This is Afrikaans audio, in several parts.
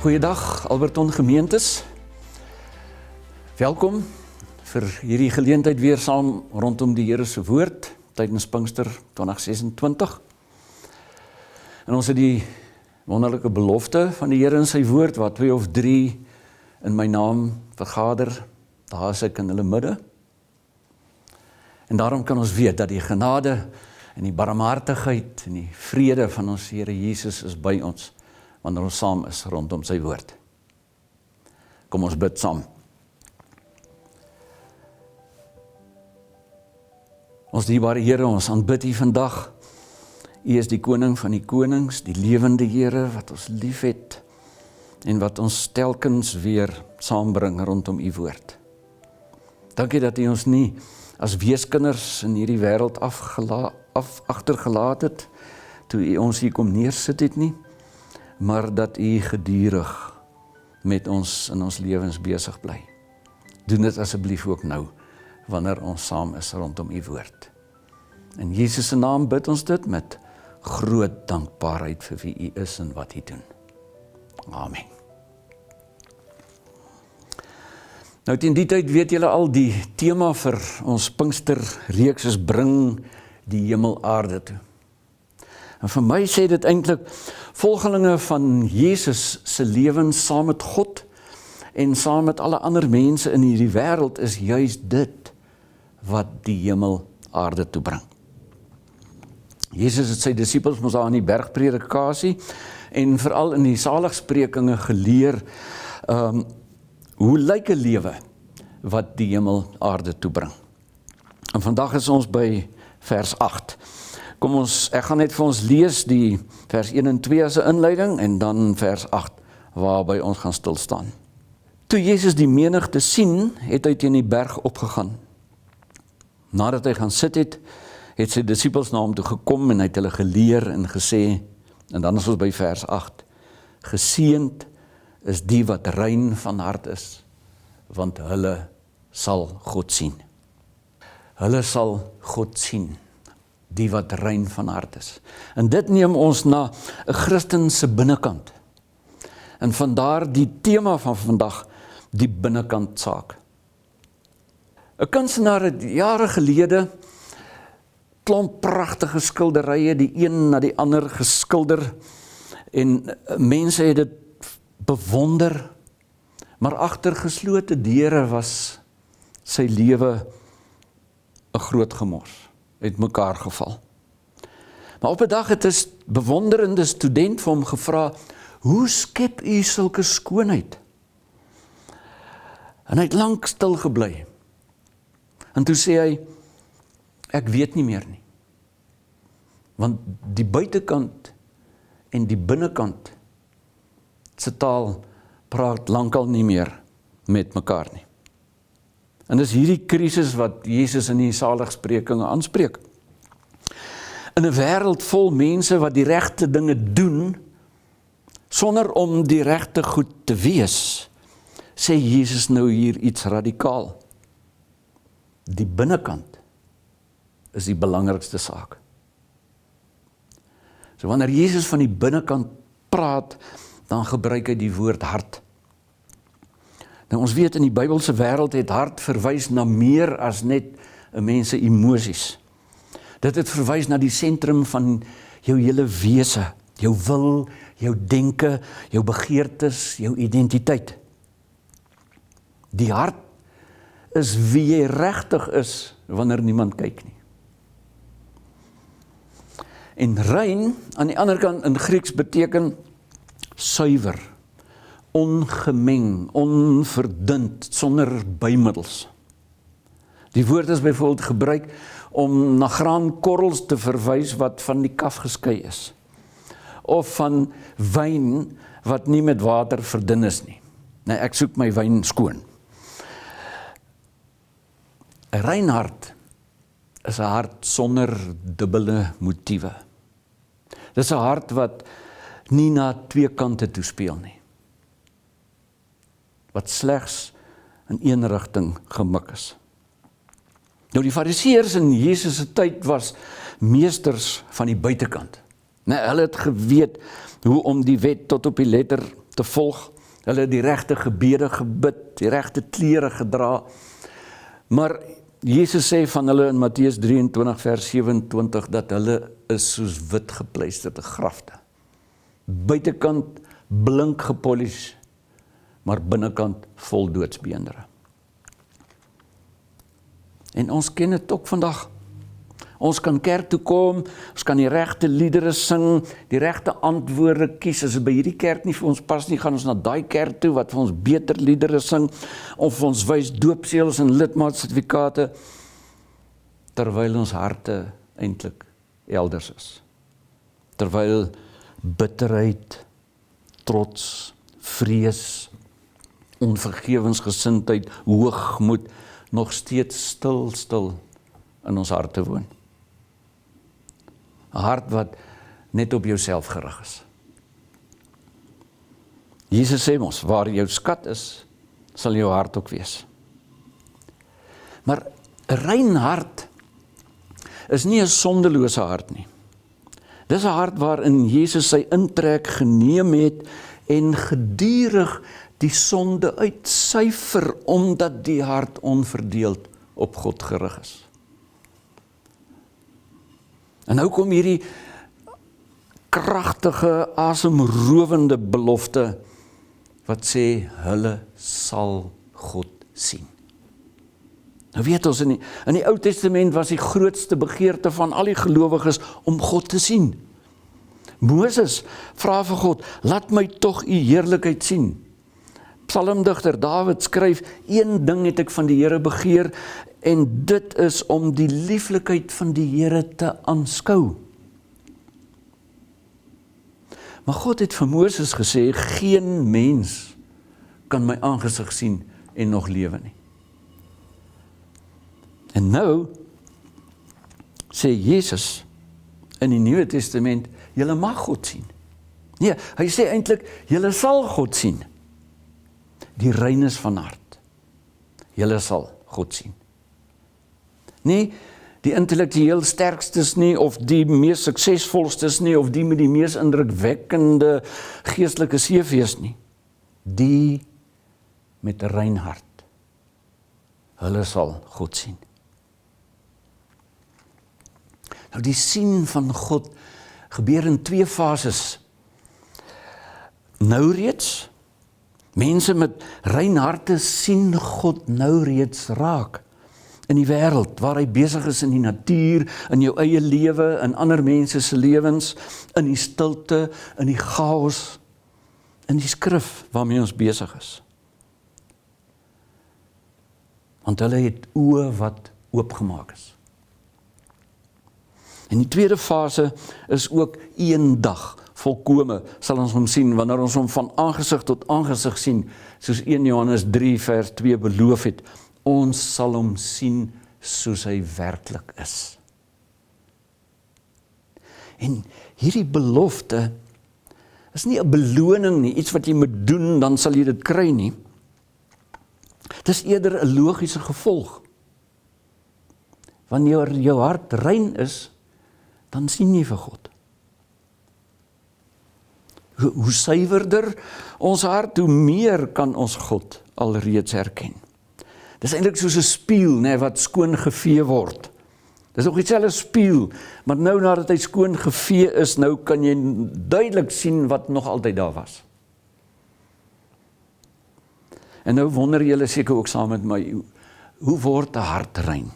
Goeiedag Alberton gemeentes. Welkom vir hierdie geleentheid weer saam rondom die Here se woord tydens Pinkster 2026. En ons het die wonderlike belofte van die Here in sy woord, waar 2 of 3 in my naam vergader, daar is ek in hulle midde. En daarom kan ons weet dat die genade en die barmhartigheid en die vrede van ons Here Jesus is by ons, wanneer ons saam is rondom sy woord. Kom ons bid saam. Ons dierbare Here, ons aanbid U vandag. U is die koning van die konings, die lewende Here wat ons liefhet en wat ons telkens weer saambring rondom U woord. Dankie dat U ons nie as weeskinders in hierdie wêreld agtergelaat het, toe U ons hier kom neersit het nie, maar dat U gedurig met ons in ons lewens besig bly. Doen dit asseblief ook nou, wanneer ons saam is rondom U woord. In Jesus se naam bid ons dit met groot dankbaarheid vir wie U is en wat U doen. Amen. Nou teen die tyd weet julle al, die tema vir ons Pinksterreeks is bring die hemel aarde toe. En vir my sê dit eintlik, volgelinge van Jesus se lewens saam met God en saam met alle ander mense in hierdie wêreld is juis dit wat die hemel aarde toe bring. Jesus het sy disippels mos daar in die bergpredikasie en veral in die saligsprekinge geleer, hoe lyk 'n lewe wat die hemel aarde toe bring. En vandag is ons by vers 8. Ek gaan net vir ons lees die vers 1 en 2 as 'n inleiding en dan vers 8 waarby ons gaan stil staan. Toe Jesus die menigte sien, het hy teen die berg opgegaan. Nadat hy gaan sit het, het sy disippels na hom toe gekom en hy het hulle geleer en gesê, en dan is ons by vers 8, geseënd is die wat rein van hart is, want hulle sal God sien. Hulle sal God sien. Die wat rein van hart is. En dit neem ons na 'n Christen se binnekant. En vandaar die tema van vandag, die binnekant saak. 'n Kunstenaar het jare gelede klomp pragtige skilderye, die een na die ander geskilder, en mense het dit bewonder, maar agter geslote deure was sy lewe 'n groot gemors. Het mekaar geval. Maar op 'n dag het 'n bewonderende student vir hom gevra, hoe skep u sulke skoonheid? En hy het lank stil gebly. En toe sê hy, ek weet nie meer nie. Want die buitekant en die binnekant se taal praat lankal nie meer met mekaar nie. En dis hierdie krisis wat Jesus in die saligsprekinge aanspreek. In 'n wêreld vol mense wat die regte dinge doen, sonder om die regte goed te wees, sê Jesus nou hier iets radikaal. Die binnekant is die belangrikste saak. So wanneer Jesus van die binnekant praat, dan gebruik hy die woord hart. Nou ons weet in die Bybelse wêreld het hart verwys na meer as net 'n mens se emosies. Dit het verwys na die sentrum van jou hele wese, jou wil, jou denke, jou begeertes, jou identiteit. Die hart is wie jy regtig is wanneer niemand kyk nie. En rein, aan die ander kant in Grieks beteken suiwer, ongemeng, onverdund, sonder bymiddels. Die woord is byvoorbeeld gebruik om na graankorrels te verwys wat van die kaf geskei is. Of van wyn wat nie met water verdun is nie. Nee, ek soek my wyn skoon. 'n Rein hart is 'n hart sonder dubbele motiewe. Dis 'n hart wat nie na twee kante toe speel nie. Wat slegs in een rigting gemik is. Nou die Fariseërs in Jesus se tyd was meesters van die buitekant. Hulle het geweet hoe om die wet tot op die letter te volg. Hulle het die regte gebede gebid, die regte klere gedra. Maar Jesus sê van hulle in Matteus 23 vers 27 dat hulle is soos wit gepleisterde grafte. Buitekant blink gepolish, maar binnekant vol doodsbeendere. En ons ken dit ook vandag. Ons kan kerk toe kom, ons kan die regte liedere sing, die regte antwoorde kies. As dit by hierdie kerk nie vir ons pas nie, gaan ons na daai kerk toe wat vir ons beter liedere sing, of ons wys doopseëls en lidmaatsertifikate, terwyl ons harte eintlik elders is. Terwyl bitterheid, trots, vrees, onvergewensgesindheid, hoogmoed nog steeds stil in ons harte woon. 'n Hart wat net op jouself gerig is. Jesus sê ons, waar jou skat is, sal jou hart ook wees. Maar 'n rein hart is nie 'n sondelose hart nie. Dis 'n hart waarin Jesus sy intrek geneem het en gedurig die sonde uitsyfer, omdat die hart onverdeeld op God gerig is. En nou kom hierdie kragtige, asemrowende belofte wat sê, hulle sal God sien. Nou weet ons, in die Ou Testament was die grootste begeerte van al die gelowiges om God te sien. Moses vra vir God, laat my tog u heerlikheid sien. Psalmdigter Dawid skryf, een ding het ek van die Here begeer, en dit is om die lieflikheid van die Here te aanskou. Maar God het vir Moses gesê, geen mens kan my aangesig sien en nog lewe nie. En nou sê Jesus in die Nuwe Testament, julle mag God sien. Nee, hy sê eintlik, julle sal God sien. Die reines van hart. Julle sal God sien. Nie die intellektueel sterkstes nie, of die mees suksesvolstes nie, of die met die mees indrukwekkende geestelike CV's nie. Die met 'n rein hart. Hulle sal God sien. Nou die sien van God gebeur in 2 fases. Nou reeds, mense met rein harte sien God nou reeds raak in die wêreld, waar hy besig is in die natuur, in jou eie lewe, in ander mense se lewens, in die stilte, in die chaos, in die skrif waarmee ons besig is. Want hulle het oë wat oopgemaak is. En die tweede fase is ook eendag volkome, sal ons hom sien, wanneer ons hom van aangesig tot aangesig sien, soos 1 Johannes 3 vers 2 beloof het, ons sal hom sien soos hy werklik is. En hierdie belofte is nie 'n beloning nie, iets wat jy moet doen, dan sal jy dit kry nie. Dit is eerder 'n logiese gevolg. Wanneer jou hart rein is, dan sien jy vir God. Hoe suiwerder ons hart, hoe meer kan ons God alreeds herken. Dis eintlik soos 'n spieël, wat skoon gevee word. Dis ook dieselfde spieël, maar nou nadat hy skoon gevee is, nou kan jy duidelik sien wat nog altyd daar was. En nou wonder julle seker ook saam met my, hoe word 'n hart rein?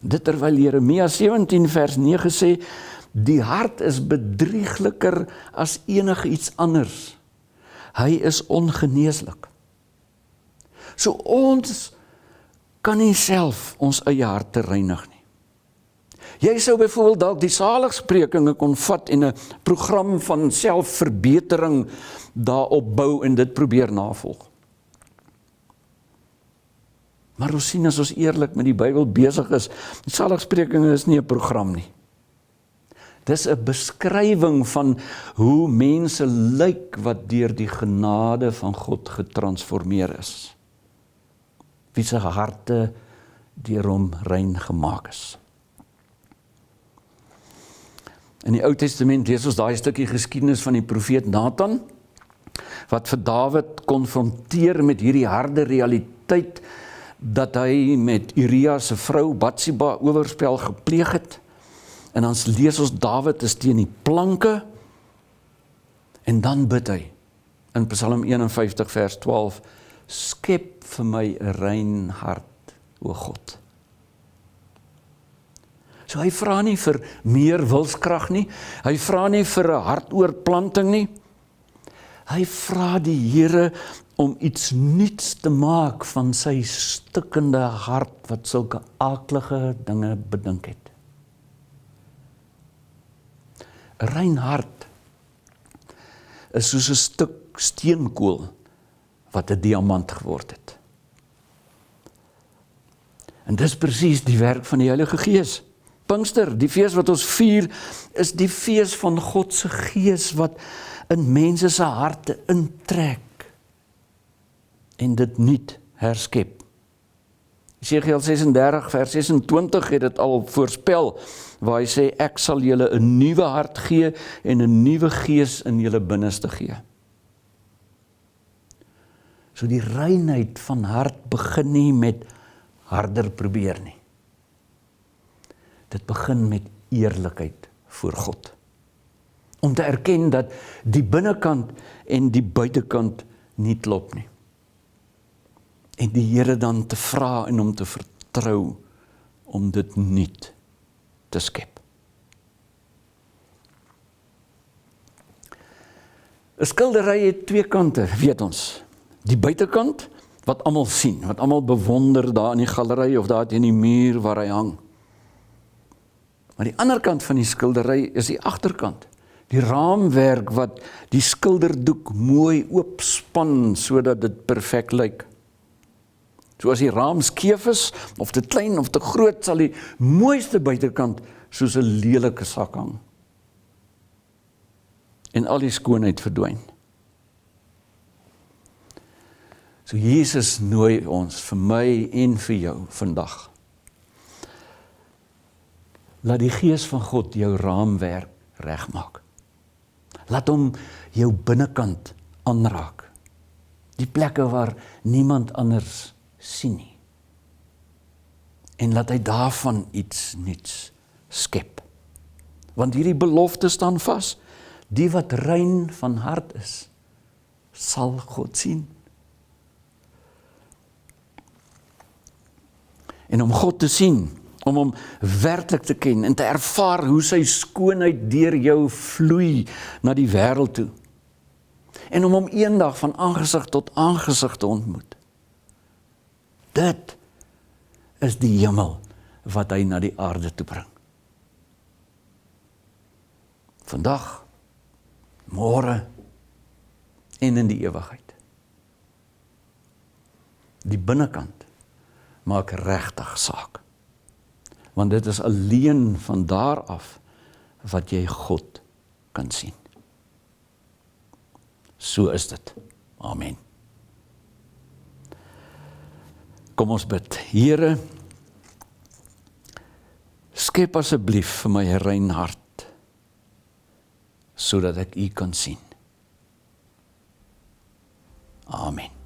Dit terwyl Jeremia 17 vers 9 sê, die hart is bedriegliker as enige iets anders. Hy is ongeneeslik. So ons kan nie self ons eie harte reinig nie. Jy sou byvoorbeeld dalk die saligsprekinge kon vat en 'n program van selfverbetering daarop bou en dit probeer navolg. Maar ons sien as ons eerlik met die Bybel besig is, die saligsprekinge is nie 'n program nie. Dis 'n beskrywing van hoe mense lyk wat deur die genade van God getransformeer is. Wie se harte deur hom rein gemaak is. In die Ou Testament lees ons daai stukkie geskiedenis van die profeet Nathan, wat vir Dawid konfronteer met hierdie harde realiteit dat hy met Uria se vrou Batsheba oorspel gepleeg het. En dan lees ons Dawid is teen die planke en dan bid hy in Psalm 51 vers 12, skep vir my 'n rein hart, o God. So hy vra nie vir meer wilskrag nie, hy vra nie vir 'n hartoorplanting nie, hy vra die Here om iets nuuts te maak van sy stikkende hart wat sulke aaklige dinge bedink het. 'n Rein hart is soos 'n stuk steenkool wat 'n diamant geword het. En dis presies die werk van die Heilige Gees. Pinkster, die fees wat ons vier, is die fees van God se Gees wat in mense se harte intrek en dit nuut herskep. Jesegiel 36 vers 26 het dit al voorspel, waar hy sê, ek sal julle 'n nuwe hart gee en 'n nuwe gees in julle binneste gee. So die reinheid van hart begin nie met harder probeer nie. Dit begin met eerlikheid voor God. Om te erken dat die binnekant en die buitekant nie klop nie. En die Here dan te vra en om te vertrou om dit nuut te skep. 'n Skildery het twee kante, weet ons. Die buitekant wat almal sien, wat almal bewonder daar in die galery of daar teen die muur waar hy hang. Maar die ander kant van die skildery is die agterkant. Die raamwerk wat die skilderdoek mooi oopspan sodat dit perfek lyk. So as die raam skeef is, of te klein of te groot, sal die mooiste buitekant soos 'n lelike sak hang. En al die skoonheid verdwyn. So Jesus nooi ons, vir my en vir jou vandag. Laat die Gees van God jou raamwerk regmaak. Laat hom jou binnekant aanraak. Die plekke waar niemand anders sien nie. En laat hy daarvan iets nuuts skep. Want hierdie belofte staan vas. Die wat rein van hart is, sal God sien. En om God te sien, om hom werklik te ken en te ervaar hoe sy skoonheid deur jou vloei na die wêreld toe. En om hom eendag van aangesig tot aangesig te ontmoet. Dit is die hemel wat hy na die aarde toe bring. Vandag, môre en in die ewigheid. Die binnekant maak regtig saak. Want dit is alleen van daar af wat jy God kan sien. So is dit. Amen. Kom ons bid. Here, skep asseblief vir my 'n rein hart, sodat ek U kan sien. Amen.